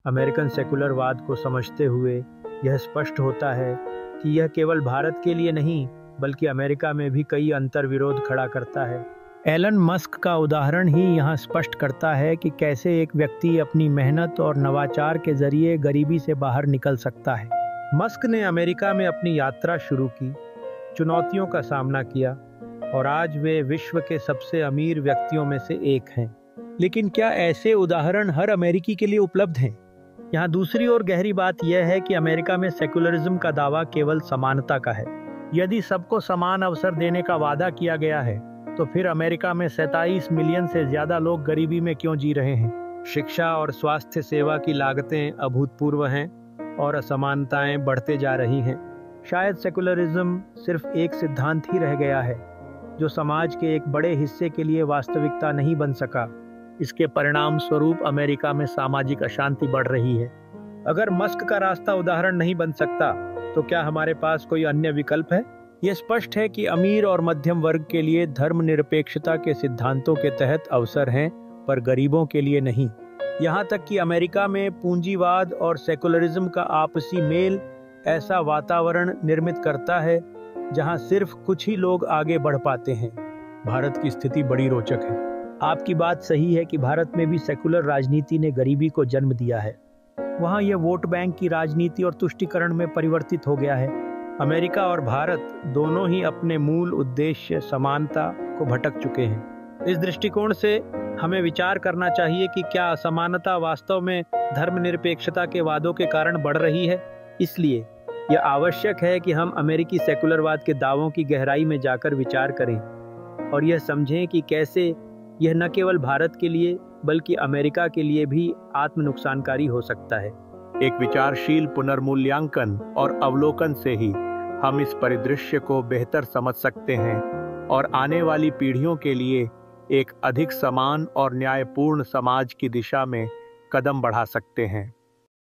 American सेकुलरवाद को समझते हुए यह स्पष्ट होता है कि यह केवल भारत के लिए नहीं बल्कि अमेरिका में भी कई अंतर्विरोध खड़ा करता है। एलन मस्क का उदाहरण ही यहाँ स्पष्ट करता है कि कैसे एक व्यक्ति अपनी मेहनत और नवाचार के जरिए गरीबी से बाहर निकल सकता है। मस्क ने अमेरिका में अपनी यात्रा शुरू की, चुनौतियों का सामना किया और आज वे विश्व के सबसे अमीर व्यक्तियों में से एक हैं। लेकिन क्या ऐसे उदाहरण हर अमेरिकी के लिए उपलब्ध हैं? यहाँ दूसरी ओर गहरी बात यह है कि अमेरिका में सेकुलरिज्म का दावा केवल समानता का है। यदि सबको समान अवसर देने का वादा किया गया है तो फिर अमेरिका में 27 मिलियन से ज्यादा लोग गरीबी में क्यों जी रहे हैं? शिक्षा और स्वास्थ्य सेवा की लागतें अभूतपूर्व हैं और असमानताएं बढ़ते जा रही हैं। शायद सेकुलरिज्म सिर्फ एक सिद्धांत ही रह गया है जो समाज के एक बड़े हिस्से के लिए वास्तविकता नहीं बन सका। इसके परिणाम स्वरूप अमेरिका में सामाजिक अशांति बढ़ रही है। अगर मस्क का रास्ता उदाहरण नहीं बन सकता तो क्या हमारे पास कोई अन्य विकल्प है? यह स्पष्ट है कि अमीर और मध्यम वर्ग के लिए धर्मनिरपेक्षता के सिद्धांतों के तहत अवसर हैं, पर गरीबों के लिए नहीं। यहाँ तक कि अमेरिका में पूंजीवाद और सेकुलरिज्म का आपसी मेल ऐसा वातावरण निर्मित करता है जहाँ सिर्फ कुछ ही लोग आगे बढ़ पाते हैं। भारत की स्थिति बड़ी रोचक है। आपकी बात सही है कि भारत में भी सेकुलर राजनीति ने गरीबी को जन्म दिया है। वहाँ यह वोट बैंक की राजनीति और तुष्टीकरण में परिवर्तित हो गया है। अमेरिका और भारत दोनों ही अपने मूल उद्देश्य समानता को भटक चुके हैं। इस दृष्टिकोण से हमें विचार करना चाहिए कि क्या असमानता वास्तव में धर्मनिरपेक्षता के वादों के कारण बढ़ रही है। इसलिए यह आवश्यक है कि हम अमेरिकी सेकुलरवाद के दावों की गहराई में जाकर विचार करें और यह समझें कि कैसे यह न केवल भारत के लिए बल्कि अमेरिका के लिए भी आत्म नुकसानकारी हो सकता है। एक विचारशील पुनर्मूल्यांकन और अवलोकन से ही हम इस परिदृश्य को बेहतर समझ सकते हैं और आने वाली पीढ़ियों के लिए एक अधिक समान और न्यायपूर्ण समाज की दिशा में कदम बढ़ा सकते हैं।